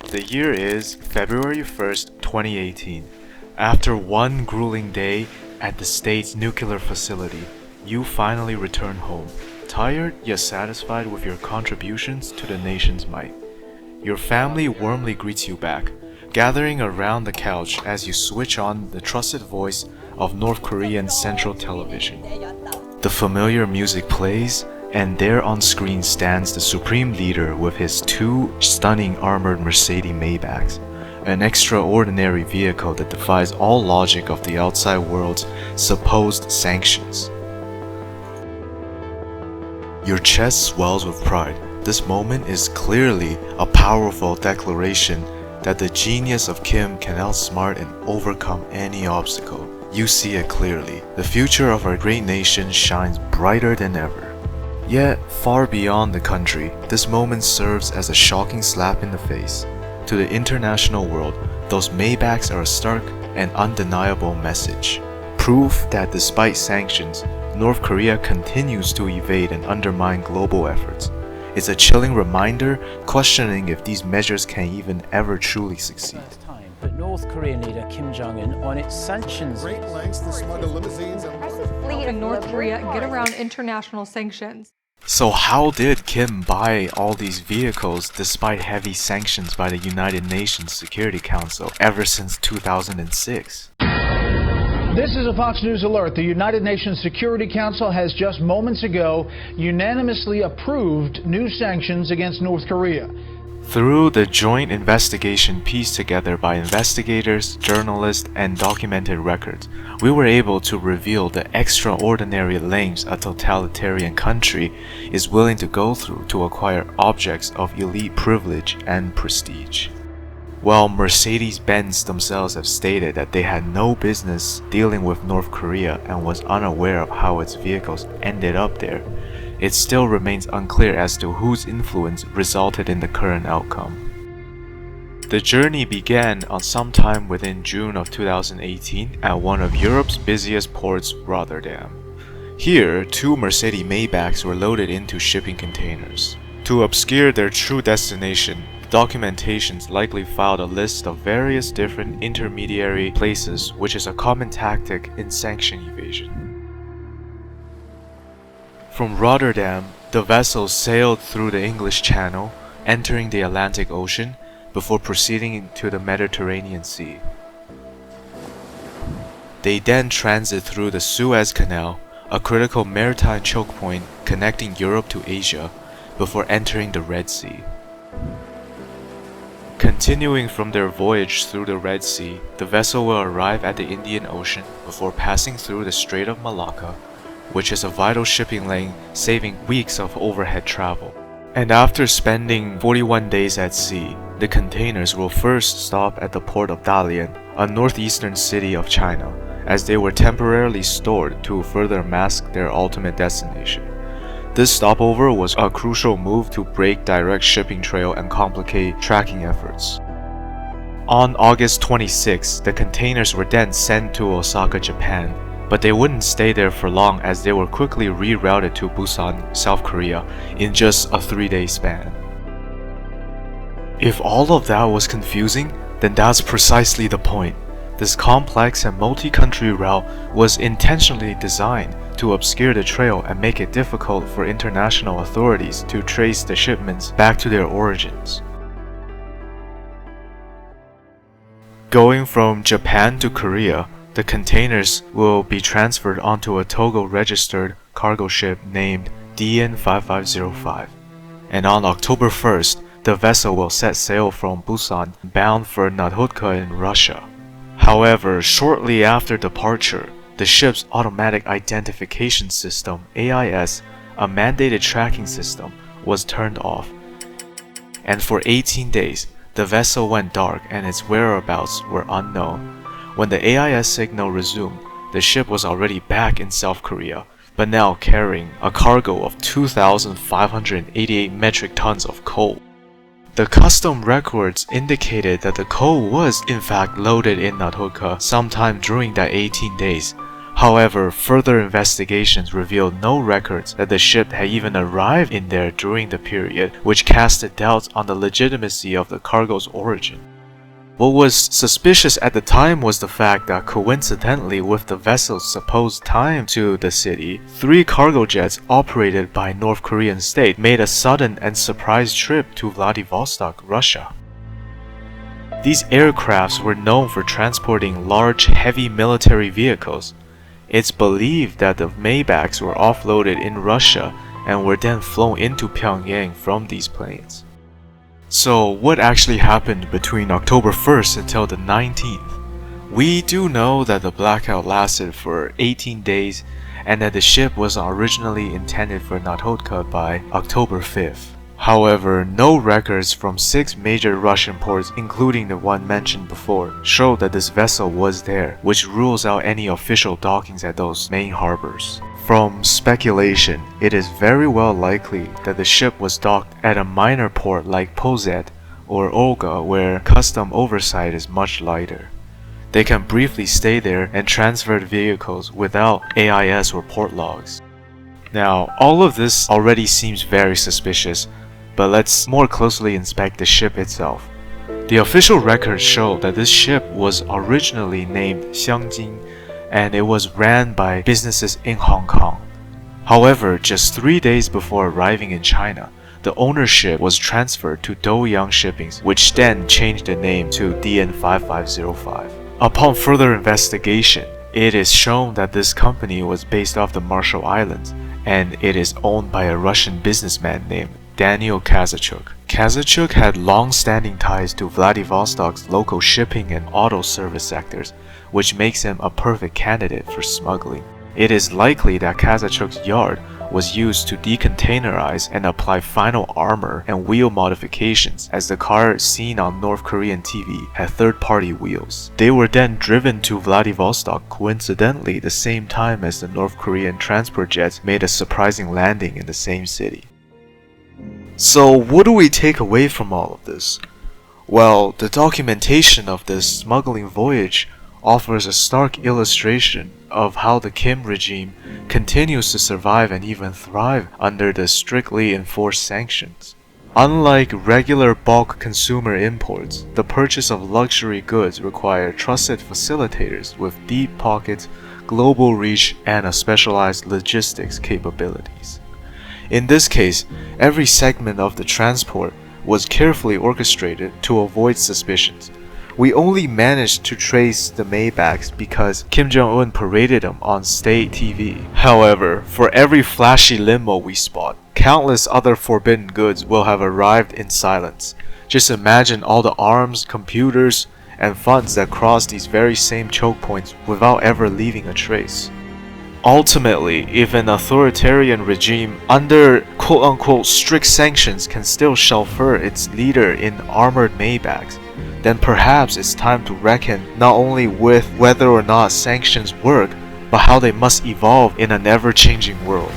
The year is February 1st, 2018. After one grueling day at the state's nuclear facility, you finally return home, tired yet satisfied with your contributions to the nation's might. Your family warmly greets you back, gathering around the couch as you switch on the trusted voice of North Korean Central Television. The familiar music plays, and there on screen stands the supreme leader with his two stunning armored Mercedes Maybachs, an extraordinary vehicle that defies all logic of the outside world's supposed sanctions. Your chest swells with pride. This moment is clearly a powerful declaration that the genius of Kim can outsmart and overcome any obstacle. You see it clearly. The future of our great nation shines brighter than ever. Yet, far beyond the country, this moment serves as a shocking slap in the face. To the international world, those Maybachs are a stark and undeniable message. Proof that despite sanctions, North Korea continues to evade and undermine global efforts. It's a chilling reminder, questioning if these measures can even ever truly succeed. But North Korean leader Kim Jong-un on its sanctions. Great lengths to smuggle limousines and North Korea get around international sanctions. So how did Kim buy all these vehicles despite heavy sanctions by the United Nations Security Council ever since 2006? This is a Fox News alert. The United Nations Security Council has just moments ago unanimously approved new sanctions against North Korea. Through the joint investigation pieced together by investigators, journalists, and documented records, we were able to reveal the extraordinary lengths a totalitarian country is willing to go through to acquire objects of elite privilege and prestige. While Mercedes-Benz themselves have stated that they had no business dealing with North Korea and was unaware of how its vehicles ended up there, it still remains unclear as to whose influence resulted in the current outcome. The journey began on sometime within June of 2018 at one of Europe's busiest ports, Rotterdam. Here, two Mercedes Maybachs were loaded into shipping containers. To obscure their true destination, documentations likely filed a list of various different intermediary places, which is a common tactic in sanction evasion. From Rotterdam, the vessel sailed through the English Channel, entering the Atlantic Ocean before proceeding into the Mediterranean Sea. They then transit through the Suez Canal, a critical maritime choke point connecting Europe to Asia, before entering the Red Sea. Continuing from their voyage through the Red Sea, the vessel will arrive at the Indian Ocean before passing through the Strait of Malacca, which is a vital shipping lane, saving weeks of overhead travel. And after spending 41 days at sea, the containers will first stop at the port of Dalian, a northeastern city of China, as they were temporarily stored to further mask their ultimate destination. This stopover was a crucial move to break direct shipping trail and complicate tracking efforts. On August 26, the containers were then sent to Osaka, Japan, but they wouldn't stay there for long as they were quickly rerouted to Busan, South Korea, in just a 3-day span. If all of that was confusing, then that's precisely the point. This complex and multi-country route was intentionally designed to obscure the trail and make it difficult for international authorities to trace the shipments back to their origins. Going from Japan to Korea, the containers will be transferred onto a Togo-registered cargo ship named DN5505. And on October 1st, the vessel will set sail from Busan, bound for Nadhodka in Russia. However, shortly after departure, the ship's automatic identification system, AIS, a mandated tracking system, was turned off. And for 18 days, the vessel went dark and its whereabouts were unknown. When the AIS signal resumed, the ship was already back in South Korea, but now carrying a cargo of 2,588 metric tons of coal. The custom records indicated that the coal was in fact loaded in Nadhodka sometime during that 18 days. However, further investigations revealed no records that the ship had even arrived in there during the period, which casted doubts on the legitimacy of the cargo's origin. What was suspicious at the time was the fact that coincidentally with the vessel's supposed time to the city, 3 cargo jets operated by North Korean state made a sudden and surprise trip to Vladivostok, Russia. These aircrafts were known for transporting large, heavy military vehicles. It's believed that the Maybachs were offloaded in Russia and were then flown into Pyongyang from these planes. So, what actually happened between October 1st until the 19th? We do know that the blackout lasted for 18 days and that the ship was originally intended for Nakhodka by October 5th. However, no records from 6 major Russian ports, including the one mentioned before, show that this vessel was there, which rules out any official dockings at those main harbors. From speculation, it is very well likely that the ship was docked at a minor port like Pozet or Olga, where custom oversight is much lighter. They can briefly stay there and transfer the vehicles without AIS or port logs. Now, all of this already seems very suspicious, but let's more closely inspect the ship itself. The official records show that this ship was originally named Xiangjin, and it was ran by businesses in Hong Kong. However, just 3 days before arriving in China, the ownership was transferred to Douyang Shippings, which then changed the name to DN5505. Upon further investigation, it is shown that this company was based off the Marshall Islands, and it is owned by a Russian businessman named Daniel Kazachuk. Kazachuk had long-standing ties to Vladivostok's local shipping and auto service sectors, which makes him a perfect candidate for smuggling. It is likely that Kazachuk's yard was used to decontainerize and apply final armor and wheel modifications, as the car seen on North Korean TV had third-party wheels. They were then driven to Vladivostok coincidentally the same time as the North Korean transport jets made a surprising landing in the same city. So what do we take away from all of this? Well, the documentation of this smuggling voyage offers a stark illustration of how the Kim regime continues to survive and even thrive under the strictly enforced sanctions. Unlike regular bulk consumer imports, the purchase of luxury goods require trusted facilitators with deep pockets, global reach, and a specialized logistics capabilities. In this case, every segment of the transport was carefully orchestrated to avoid suspicions. We only managed to trace the Maybachs because Kim Jong-un paraded them on state TV. However, for every flashy limo we spot, countless other forbidden goods will have arrived in silence. Just imagine all the arms, computers, and funds that cross these very same choke points without ever leaving a trace. Ultimately, if an authoritarian regime under quote-unquote strict sanctions can still chauffeur its leader in armored Maybachs, then perhaps it's time to reckon not only with whether or not sanctions work, but how they must evolve in an ever-changing world.